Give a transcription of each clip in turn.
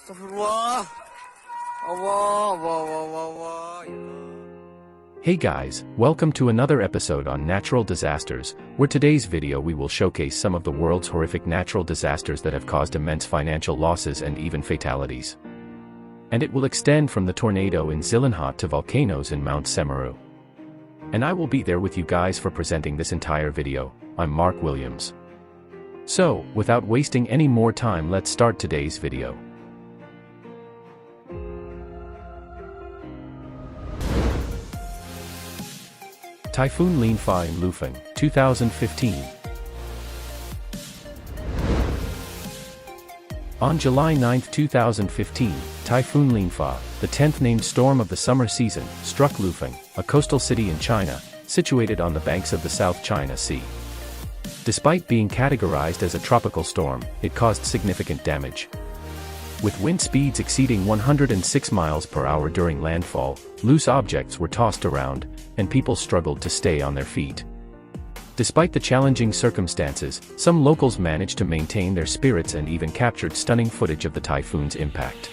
Astaghfirullah. Allah, Allah. Hey guys, welcome to another episode on natural disasters, where today's video we will showcase some of the world's horrific natural disasters that have caused immense financial losses and even fatalities. And it will extend from the tornado in Zilinhat to volcanoes in Mount Semeru. And I will be there with you guys for presenting this entire video. I'm Mark Williams. So, without wasting any more time, let's start today's video. Typhoon Linfa in Lufeng, 2015. On July 9, 2015, Typhoon Linfa, the 10th named storm of the summer season, struck Lufeng, a coastal city in China, situated on the banks of the South China Sea. Despite being categorized as a tropical storm, it caused significant damage. With wind speeds exceeding 106 miles per hour during landfall, loose objects were tossed around, and people struggled to stay on their feet. Despite the challenging circumstances, some locals managed to maintain their spirits and even captured stunning footage of the typhoon's impact.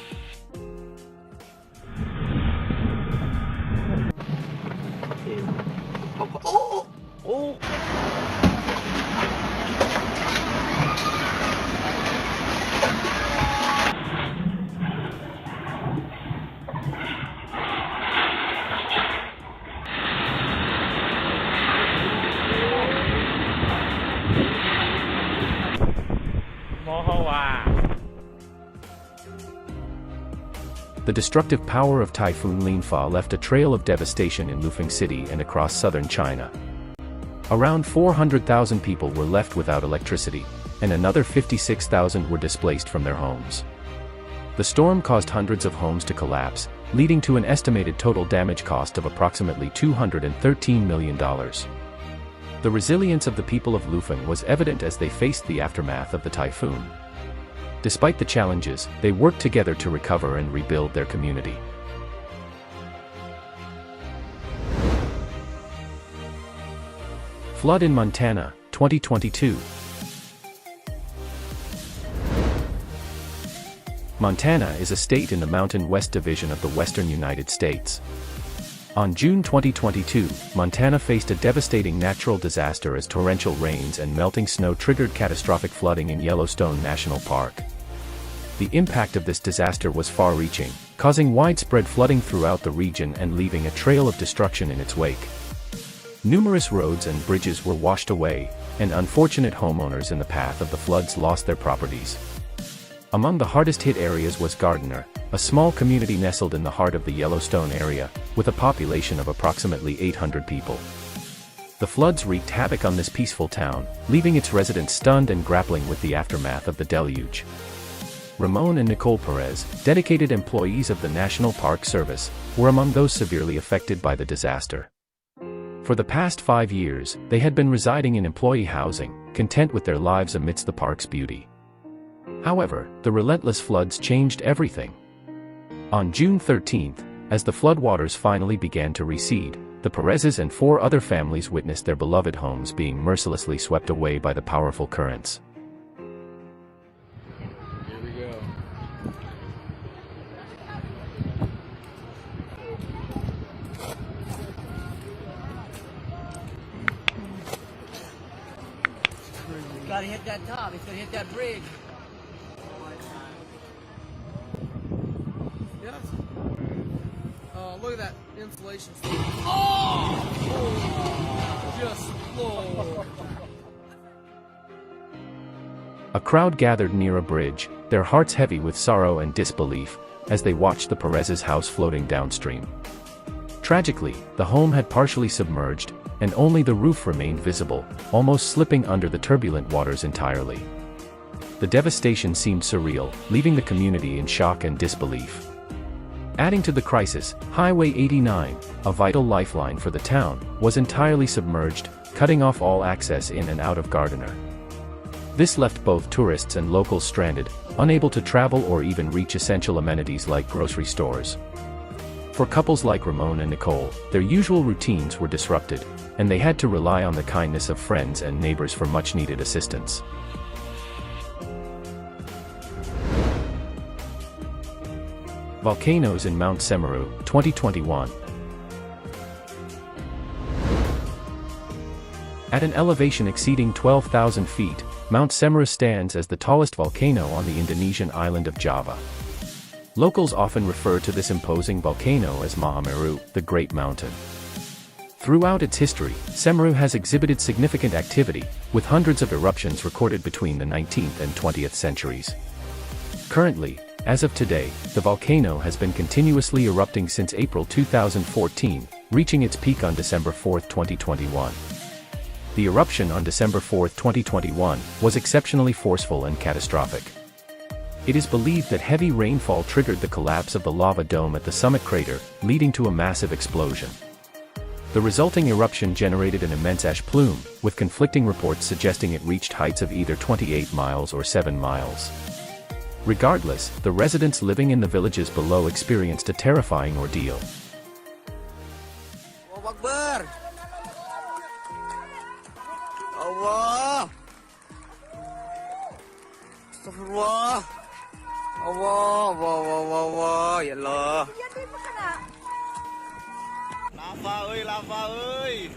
The destructive power of Typhoon Linfa left a trail of devastation in Lufeng City and across southern China. Around 400,000 people were left without electricity, and another 56,000 were displaced from their homes. The storm caused hundreds of homes to collapse, leading to an estimated total damage cost of approximately $213 million. The resilience of the people of Lufeng was evident as they faced the aftermath of the typhoon. Despite the challenges, they worked together to recover and rebuild their community. Flood in Montana, 2022. Montana is a state in the Mountain West Division of the western United States. On June 2022, Montana faced a devastating natural disaster as torrential rains and melting snow triggered catastrophic flooding in Yellowstone National Park. The impact of this disaster was far-reaching, causing widespread flooding throughout the region and leaving a trail of destruction in its wake. Numerous roads and bridges were washed away, and unfortunate homeowners in the path of the floods lost their properties. Among the hardest-hit areas was Gardiner, a small community nestled in the heart of the Yellowstone area, with a population of approximately 800 people. The floods wreaked havoc on this peaceful town, leaving its residents stunned and grappling with the aftermath of the deluge. Ramon and Nicole Perez, dedicated employees of the National Park Service, were among those severely affected by the disaster. For the past 5 years, they had been residing in employee housing, content with their lives amidst the park's beauty. However, the relentless floods changed everything. On June 13, as the floodwaters finally began to recede, the Perezes and 4 other families witnessed their beloved homes being mercilessly swept away by the powerful currents. Gotta hit that top, it's gonna hit that bridge. Yes. Look at that insulation. Oh! Just Lord. A crowd gathered near a bridge, their hearts heavy with sorrow and disbelief, as they watched the Perez's house floating downstream. Tragically, the home had partially submerged, and only the roof remained visible, almost slipping under the turbulent waters entirely. The devastation seemed surreal, leaving the community in shock and disbelief. Adding to the crisis, Highway 89, a vital lifeline for the town, was entirely submerged, cutting off all access in and out of Gardiner. This left both tourists and locals stranded, unable to travel or even reach essential amenities like grocery stores. For couples like Ramon and Nicole, their usual routines were disrupted, and they had to rely on the kindness of friends and neighbors for much-needed assistance. Volcanoes in Mount Semeru, 2021. At an elevation exceeding 12,000 feet, Mount Semeru stands as the tallest volcano on the Indonesian island of Java. Locals often refer to this imposing volcano as Mahameru, the Great Mountain. Throughout its history, Semeru has exhibited significant activity, with hundreds of eruptions recorded between the 19th and 20th centuries. Currently, as of today, the volcano has been continuously erupting since April 2014, reaching its peak on December 4, 2021. The eruption on December 4, 2021, was exceptionally forceful and catastrophic. It is believed that heavy rainfall triggered the collapse of the lava dome at the summit crater, leading to a massive explosion. The resulting eruption generated an immense ash plume, with conflicting reports suggesting it reached heights of either 28 miles or 7 miles. Regardless, the residents living in the villages below experienced a terrifying ordeal. Allahu Akbar. Allah. Astagfirullah. Allah, Allah, ya Allah. Lava ơi.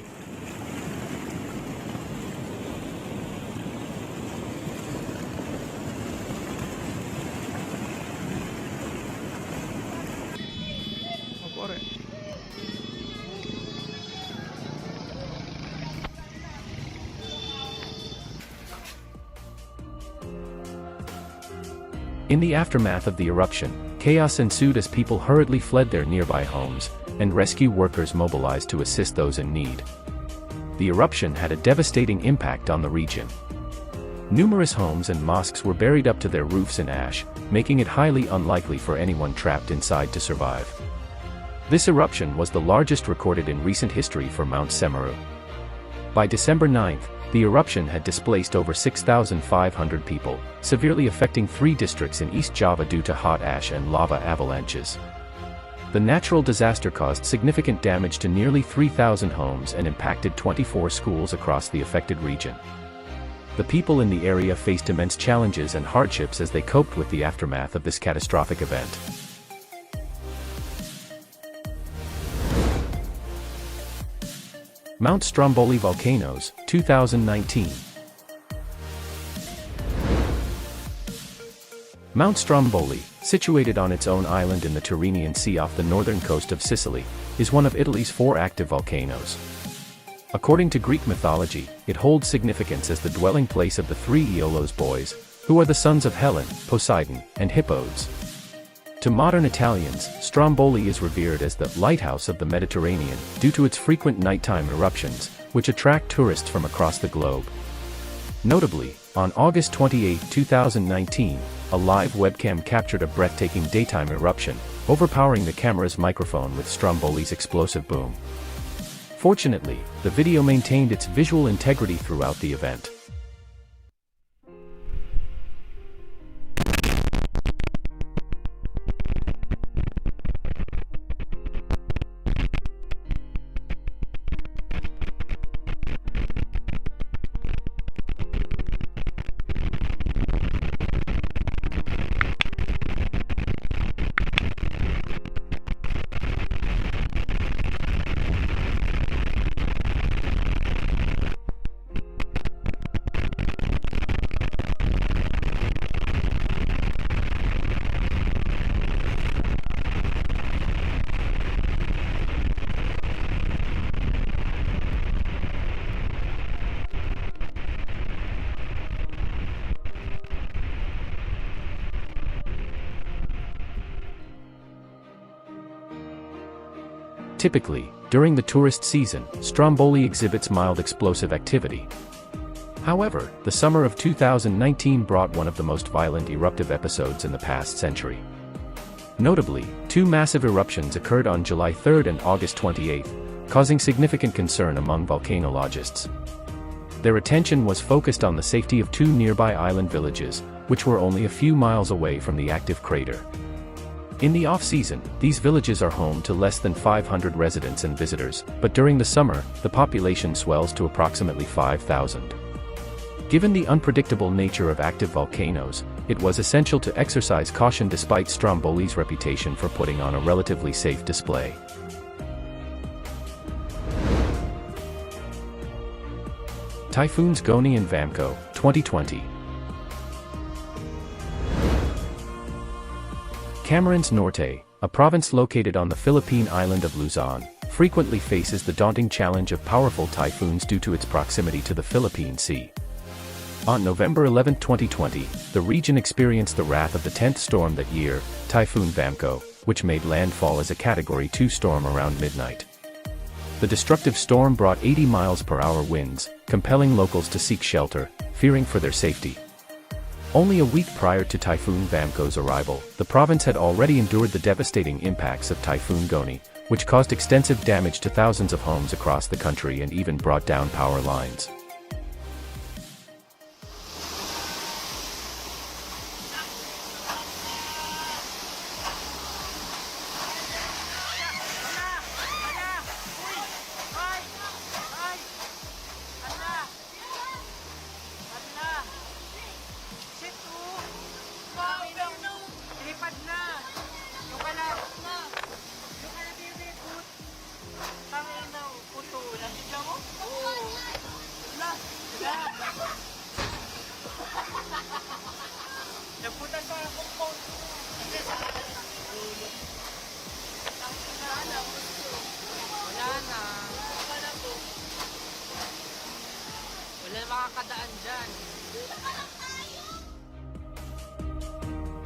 In the aftermath of the eruption, chaos ensued as people hurriedly fled their nearby homes, and rescue workers mobilized to assist those in need. The eruption had a devastating impact on the region. Numerous homes and mosques were buried up to their roofs in ash, making it highly unlikely for anyone trapped inside to survive. This eruption was the largest recorded in recent history for Mount Semeru. By December 9, the eruption had displaced over 6,500 people, severely affecting 3 districts in East Java due to hot ash and lava avalanches. The natural disaster caused significant damage to nearly 3,000 homes and impacted 24 schools across the affected region. The people in the area faced immense challenges and hardships as they coped with the aftermath of this catastrophic event. Mount Stromboli Volcanoes, 2019. Mount Stromboli, situated on its own island in the Tyrrhenian Sea off the northern coast of Sicily, is one of Italy's 4 active volcanoes. According to Greek mythology, it holds significance as the dwelling place of the 3 Aeolus boys, who are the sons of Helen, Poseidon, and Hippos. To modern Italians, Stromboli is revered as the lighthouse of the Mediterranean due to its frequent nighttime eruptions, which attract tourists from across the globe. Notably, on August 28, 2019, a live webcam captured a breathtaking daytime eruption, overpowering the camera's microphone with Stromboli's explosive boom. Fortunately, the video maintained its visual integrity throughout the event. Typically, during the tourist season, Stromboli exhibits mild explosive activity. However, the summer of 2019 brought one of the most violent eruptive episodes in the past century. Notably, 2 massive eruptions occurred on July 3 and August 28, causing significant concern among volcanologists. Their attention was focused on the safety of 2 nearby island villages, which were only a few miles away from the active crater. In the off-season, these villages are home to less than 500 residents and visitors, but during the summer, the population swells to approximately 5,000. Given the unpredictable nature of active volcanoes, it was essential to exercise caution despite Stromboli's reputation for putting on a relatively safe display. Typhoons Goni and Vamco, 2020. Camarines Norte, a province located on the Philippine island of Luzon, frequently faces the daunting challenge of powerful typhoons due to its proximity to the Philippine Sea. On November 11, 2020, the region experienced the wrath of the 10th storm that year, Typhoon Vamco, which made landfall as a Category 2 storm around midnight. The destructive storm brought 80 miles per hour winds, compelling locals to seek shelter, fearing for their safety. Only a week prior to Typhoon Vamco's arrival, the province had already endured the devastating impacts of Typhoon Goni, which caused extensive damage to thousands of homes across the country and even brought down power lines.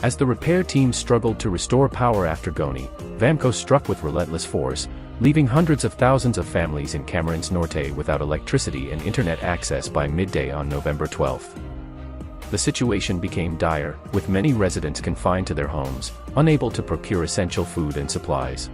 As the repair team struggled to restore power after Goni, Vamco struck with relentless force, leaving hundreds of thousands of families in Camarines Norte without electricity and internet access by midday on November 12. The situation became dire, with many residents confined to their homes, unable to procure essential food and supplies.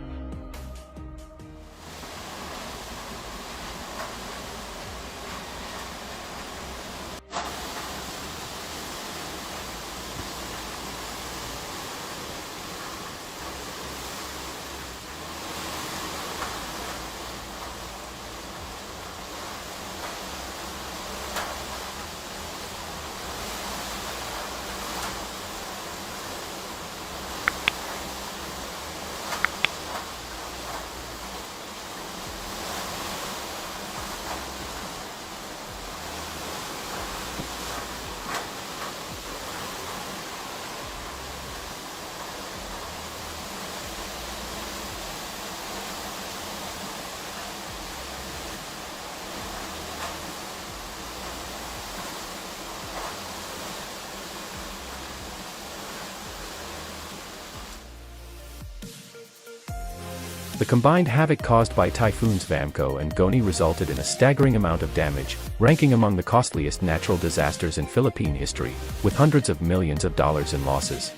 The combined havoc caused by typhoons Vamco and Goni resulted in a staggering amount of damage, ranking among the costliest natural disasters in Philippine history, with hundreds of millions of dollars in losses.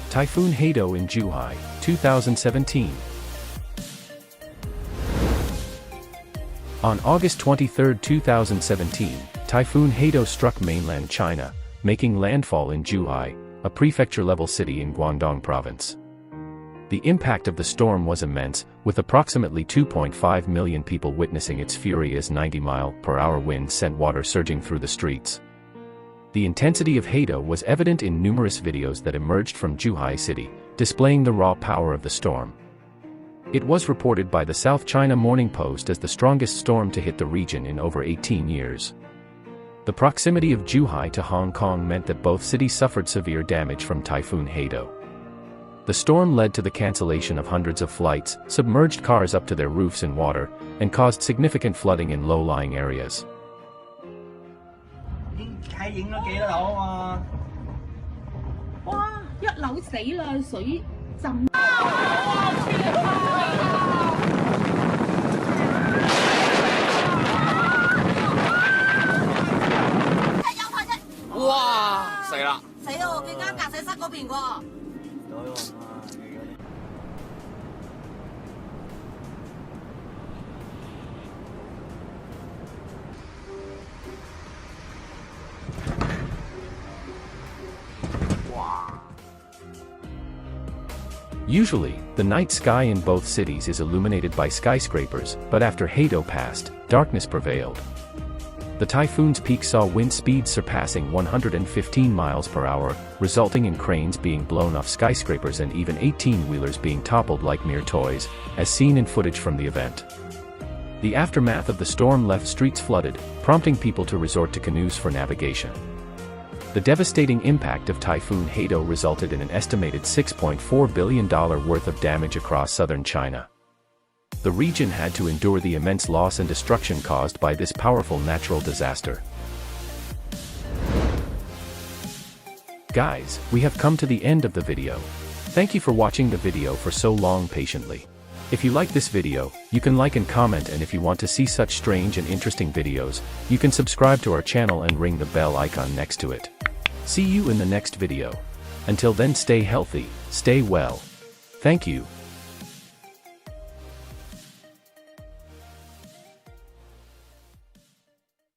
Typhoon Hado in Zhuhai, 2017. On August 23, 2017, Typhoon Hado struck mainland China, making landfall in Zhuhai, a prefecture-level city in Guangdong province. The impact of the storm was immense, with approximately 2.5 million people witnessing its fury as 90-mile-per-hour winds sent water surging through the streets. The intensity of Hado was evident in numerous videos that emerged from Zhuhai city, displaying the raw power of the storm. It was reported by the South China Morning Post as the strongest storm to hit the region in over 18 years. The proximity of Zhuhai to Hong Kong meant that both cities suffered severe damage from Typhoon Hado. The storm led to the cancellation of hundreds of flights, submerged cars up to their roofs in water, and caused significant flooding in low-lying areas. Usually, the night sky in both cities is illuminated by skyscrapers, but after Hato passed, darkness prevailed. The typhoon's peak saw wind speeds surpassing 115 miles per hour, resulting in cranes being blown off skyscrapers and even 18-wheelers being toppled like mere toys, as seen in footage from the event. The aftermath of the storm left streets flooded, prompting people to resort to canoes for navigation. The devastating impact of Typhoon Hato resulted in an estimated $6.4 billion worth of damage across southern China. The region had to endure the immense loss and destruction caused by this powerful natural disaster. Guys, we have come to the end of the video. Thank you for watching the video for so long patiently. If you like this video, you can like and comment, and if you want to see such strange and interesting videos, you can subscribe to our channel and ring the bell icon next to it. See you in the next video. Until then, stay healthy, stay well. Thank you.